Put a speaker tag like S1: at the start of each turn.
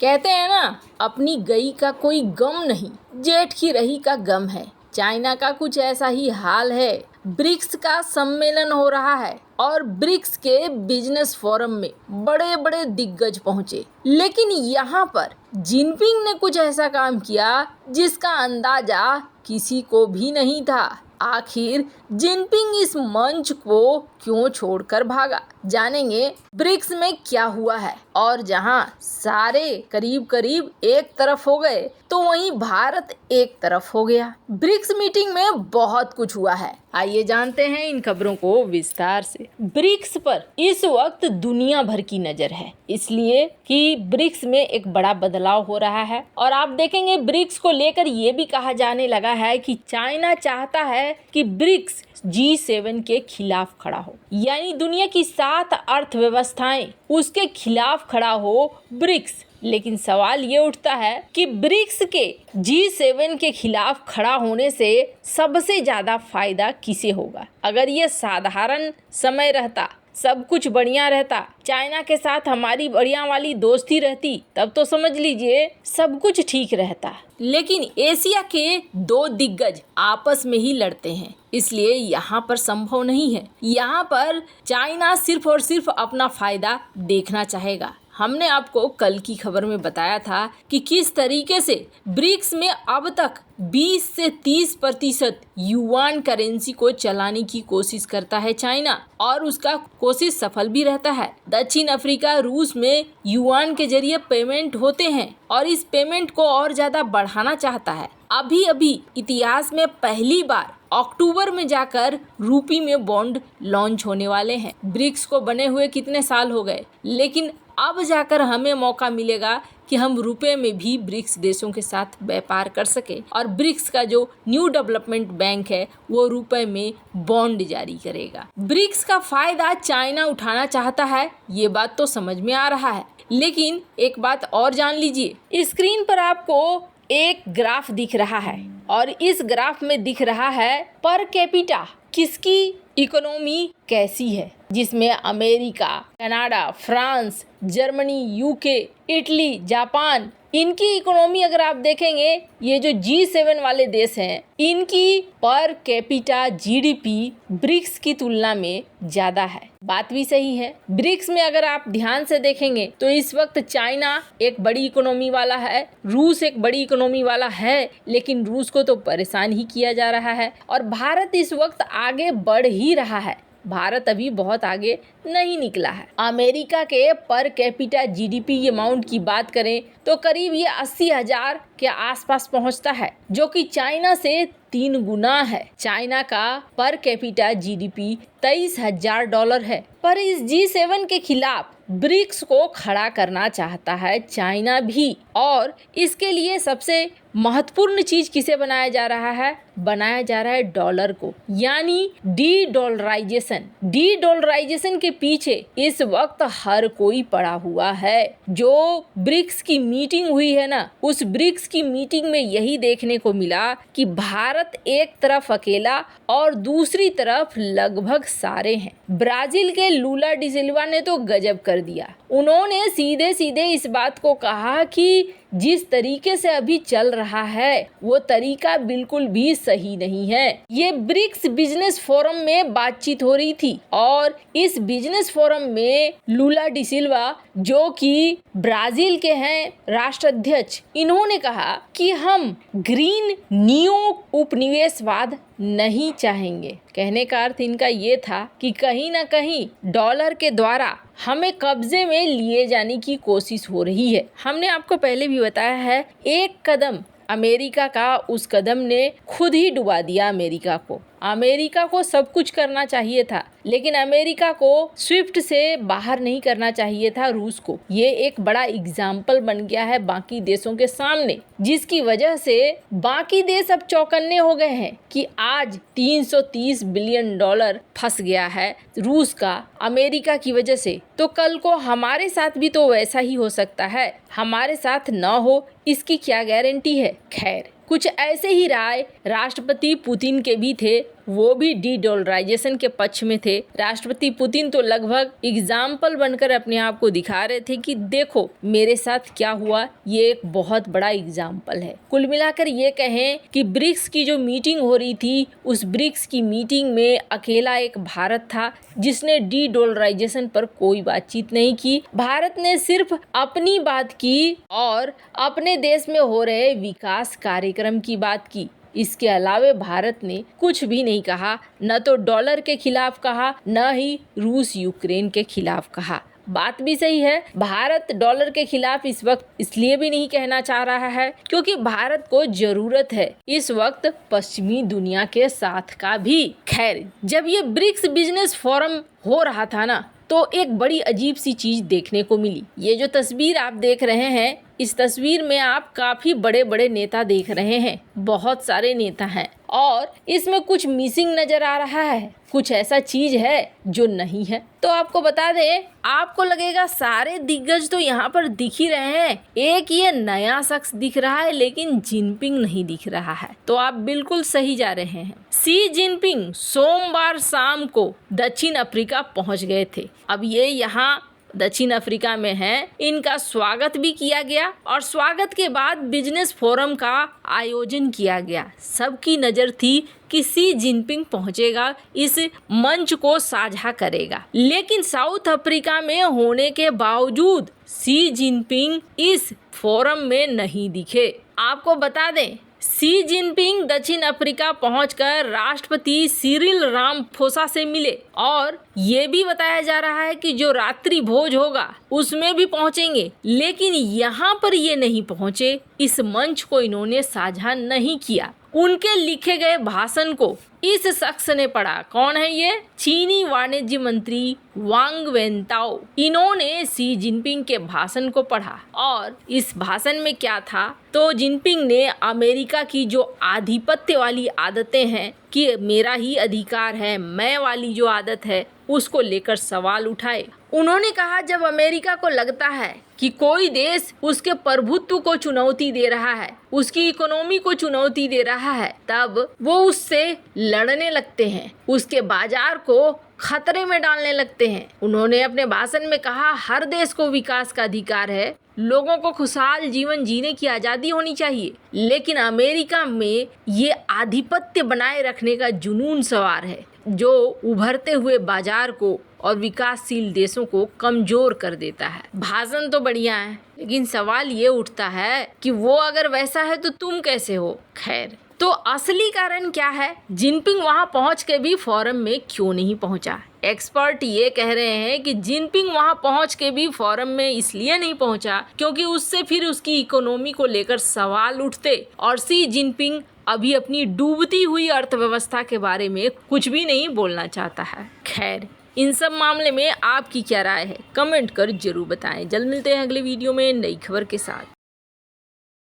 S1: कहते हैं ना, अपनी गई का कोई गम नहीं, जेठ की रही का गम है। चाइना का कुछ ऐसा ही हाल है। ब्रिक्स का सम्मेलन हो रहा है और ब्रिक्स के बिजनेस फोरम में बड़े बड़े दिग्गज पहुंचे, लेकिन यहाँ पर जिनपिंग ने कुछ ऐसा काम किया जिसका अंदाजा किसी को भी नहीं था। आखिर जिनपिंग इस मंच को क्यों छोड़कर भागा, जानेंगे ब्रिक्स में क्या हुआ है। और जहां सारे करीब करीब एक तरफ हो गए तो वहीं भारत एक तरफ हो गया। ब्रिक्स मीटिंग में बहुत कुछ हुआ है, आइए जानते हैं इन खबरों को विस्तार से। ब्रिक्स पर इस वक्त दुनिया भर की नजर है, इसलिए कि ब्रिक्स में एक बड़ा बदलाव हो रहा है। और आप देखेंगे ब्रिक्स को लेकर ये भी कहा जाने लगा है कि चाइना चाहता है कि ब्रिक्स G7 के खिलाफ खड़ा हो, यानी दुनिया की 7 अर्थव्यवस्थाएं उसके खिलाफ खड़ा हो ब्रिक्स। लेकिन सवाल ये उठता है कि ब्रिक्स के G7 के खिलाफ खड़ा होने से सबसे ज्यादा फायदा किसे होगा। अगर ये साधारण समय रहता, सब कुछ बढ़िया रहता, चाइना के साथ हमारी बढ़िया वाली दोस्ती रहती, तब तो समझ लीजिए सब कुछ ठीक रहता। लेकिन एशिया के दो दिग्गज आपस में ही लड़ते हैं, इसलिए यहाँ पर संभव नहीं है। यहाँ पर चाइना सिर्फ और सिर्फ अपना फायदा देखना चाहेगा। हमने आपको कल की खबर में बताया था कि किस तरीके से ब्रिक्स में अब तक 20 से 30% युआन करेंसी को चलाने की कोशिश करता है चाइना, और उसका कोशिश सफल भी रहता है। दक्षिण अफ्रीका, रूस में युआन के जरिए पेमेंट होते हैं और इस पेमेंट को और ज्यादा बढ़ाना चाहता है। अभी इतिहास में पहली बार अक्टूबर में जाकर रूपी में बॉन्ड लॉन्च होने वाले हैं। ब्रिक्स को बने हुए कितने साल हो गए, लेकिन अब जाकर हमें मौका मिलेगा कि हम रुपए में भी ब्रिक्स देशों के साथ व्यापार कर सके, और ब्रिक्स का जो न्यू डेवलपमेंट बैंक है वो रुपए में बॉन्ड जारी करेगा। ब्रिक्स का फायदा चाइना उठाना चाहता है, ये बात तो समझ में आ रहा है। लेकिन एक बात और जान लीजिए, स्क्रीन पर आपको एक ग्राफ दिख रहा है और इस ग्राफ में दिख रहा है पर कैपिटा किसकी इकोनॉमी कैसी है, जिसमें America, Canada, France, Germany, UK, Italy, Japan, इनकी इकोनॉमी अगर आप देखेंगे, ये जो G7 वाले देश हैं, इनकी पर कैपिटा जीडीपी ब्रिक्स की तुलना में ज्यादा है। बात भी सही है। ब्रिक्स में अगर आप ध्यान से देखेंगे तो इस वक्त चाइना एक बड़ी इकोनॉमी वाला है, रूस एक बड़ी इकोनॉमी वाला है, लेकिन रूस को तो परेशान ही किया जा रहा है और भारत इस वक्त आगे बढ़ ही रहा है। भारत अभी बहुत आगे नहीं निकला है। अमेरिका के पर कैपिटा जीडीपी अमाउंट की बात करें तो करीब ये 80,000 के आसपास पहुंचता है, जो कि चाइना से 3 गुना है। चाइना का पर कैपिटा जीडीपी $23,000 है। पर इस G7 के खिलाफ ब्रिक्स को खड़ा करना चाहता है चाइना भी, और इसके लिए सबसे महत्वपूर्ण चीज किसे बनाया जा रहा है? बनाया जा रहा है डॉलर को, यानी डी डॉलराइजेशन के पीछे इस वक्त हर कोई पड़ा हुआ है। जो ब्रिक्स की मीटिंग हुई है ना, उस ब्रिक्स की मीटिंग में यही देखने को मिला कि भारत एक तरफ अकेला और दूसरी तरफ लगभग सारे हैं। ब्राजील के लूला डी सिल्वा ने तो गजब कर दिया। उन्होंने सीधे सीधे इस बात को कहा कि जिस तरीके से अभी चल रहा है वो तरीका बिल्कुल भी सही नहीं है। ये ब्रिक्स बिजनेस फोरम में बातचीत हो रही थी और इस बिजनेस फोरम में लूला डी सिल्वा, जो कि ब्राजील के हैं राष्ट्राध्यक्ष, इन्होंने कहा कि हम ग्रीन न्यू उपनिवेशवाद नहीं चाहेंगे। कहने का अर्थ इनका ये था कि कहीं ना कहीं डॉलर के द्वारा हमें कब्जे में लिए जाने की कोशिश हो रही है। हमने आपको पहले भी बताया है, एक कदम अमेरिका का, उस कदम ने खुद ही डुबा दिया अमेरिका को। अमेरिका को सब कुछ करना चाहिए था, लेकिन अमेरिका को स्विफ्ट से बाहर नहीं करना चाहिए था रूस को। ये एक बड़ा एग्जाम्पल बन गया है बाकी देशों के सामने, जिसकी वजह से बाकी देश अब चौकन्ने हो गए हैं कि आज $330 बिलियन फंस गया है रूस का अमेरिका की वजह से, तो कल को हमारे साथ भी तो वैसा ही हो सकता है। हमारे साथ न हो इसकी क्या गारंटी है। खैर, कुछ ऐसे ही राय राष्ट्रपति पुतिन के भी थे, वो भी डी-डॉलराइजेशन के पक्ष में थे। राष्ट्रपति पुतिन तो लगभग एग्जाम्पल बनकर अपने आप को दिखा रहे थे कि देखो मेरे साथ क्या हुआ, ये एक बहुत बड़ा एग्जाम्पल है। कुल मिलाकर ये कहें कि ब्रिक्स की जो मीटिंग हो रही थी, उस ब्रिक्स की मीटिंग में अकेला एक भारत था जिसने डी-डॉलराइजेशन पर कोई बातचीत नहीं की। भारत ने सिर्फ अपनी बात की और अपने देश में हो रहे विकास कार्यक्रम की बात की। इसके अलावे भारत ने कुछ भी नहीं कहा, न तो डॉलर के खिलाफ कहा, न ही रूस यूक्रेन के खिलाफ कहा। बात भी सही है, भारत डॉलर के खिलाफ इस वक्त इसलिए भी नहीं कहना चाह रहा है क्योंकि भारत को जरूरत है इस वक्त पश्चिमी दुनिया के साथ का भी। खैर, जब ये ब्रिक्स बिजनेस फोरम हो रहा था ना, तो एक बड़ी अजीब सी चीज देखने को मिली। ये जो तस्वीर आप देख रहे हैं, इस तस्वीर में आप काफी बड़े बड़े नेता देख रहे हैं, बहुत सारे नेता हैं और इसमें कुछ मिसिंग नजर आ रहा है, कुछ ऐसा चीज है जो नहीं है। तो आपको बता दें, आपको लगेगा सारे दिग्गज तो यहाँ पर दिख ही रहे हैं, एक ये नया शख्स दिख रहा है लेकिन जिनपिंग नहीं दिख रहा है। तो आप बिल्कुल सही जा रहे हैं। शी जिनपिंग सोमवार शाम को दक्षिण अफ्रीका पहुँच गए थे। अब ये यहाँ दक्षिण अफ्रीका में हैं, इनका स्वागत भी किया गया और स्वागत के बाद बिजनेस फोरम का आयोजन किया गया। सबकी नज़र थी कि शी जिनपिंग पहुंचेगा, इस मंच को साझा करेगा, लेकिन साउथ अफ्रीका में होने के बावजूद शी जिनपिंग इस फोरम में नहीं दिखे। आपको बता दें, शी जिनपिंग दक्षिण अफ्रीका पहुंचकर राष्ट्रपति सिरिल रामाफोसा से मिले और ये भी बताया जा रहा है कि जो रात्रि भोज होगा उसमें भी पहुंचेंगे, लेकिन यहाँ पर ये नहीं पहुंचे। इस मंच को इन्होंने साझा नहीं किया। उनके लिखे गए भाषण को इस शख्स ने पढ़ा। कौन है ये? चीनी वाणिज्य मंत्री वांग वेंताओ। इन्होंने शी जिनपिंग के भाषण को पढ़ा और इस भाषण में क्या था, तो जिनपिंग ने अमेरिका की जो आधिपत्य वाली आदतें हैं कि मेरा ही अधिकार है, मैं वाली जो आदत है, उसको लेकर सवाल उठाए। उन्होंने कहा जब अमेरिका को लगता है कि कोई देश उसके प्रभुत्व को चुनौती दे रहा है, उसकी इकोनॉमी को चुनौती दे रहा है, तब वो उससे लड़ने लगते हैं, उसके बाजार को खतरे में डालने लगते हैं। उन्होंने अपने भाषण में कहा हर देश को विकास का अधिकार है, लोगों को खुशहाल जीवन जीने की आज़ादी होनी चाहिए, लेकिन अमेरिका में ये आधिपत्य बनाए रखने का जुनून सवार है जो उभरते हुए बाजार को और विकासशील देशों को कमजोर कर देता है। भाषण तो बढ़िया है, लेकिन सवाल ये उठता है कि वो अगर वैसा है तो तुम कैसे हो। खैर, तो असली कारण क्या है? जिनपिंग वहां पहुंच के भी फोरम में क्यों नहीं पहुंचा? एक्सपर्ट ये कह रहे हैं कि जिनपिंग वहां पहुंच के भी फोरम में इसलिए नहीं पहुंचा क्योंकि उससे फिर उसकी इकोनॉमी को लेकर सवाल उठते और शी जिनपिंग अभी अपनी डूबती हुई अर्थव्यवस्था के बारे में कुछ भी नहीं बोलना चाहता है। खैर, इन सब मामले में आपकी क्या राय है? कमेंट कर जरूर बताएं। जल्द मिलते हैं अगले वीडियो में नई खबर के साथ।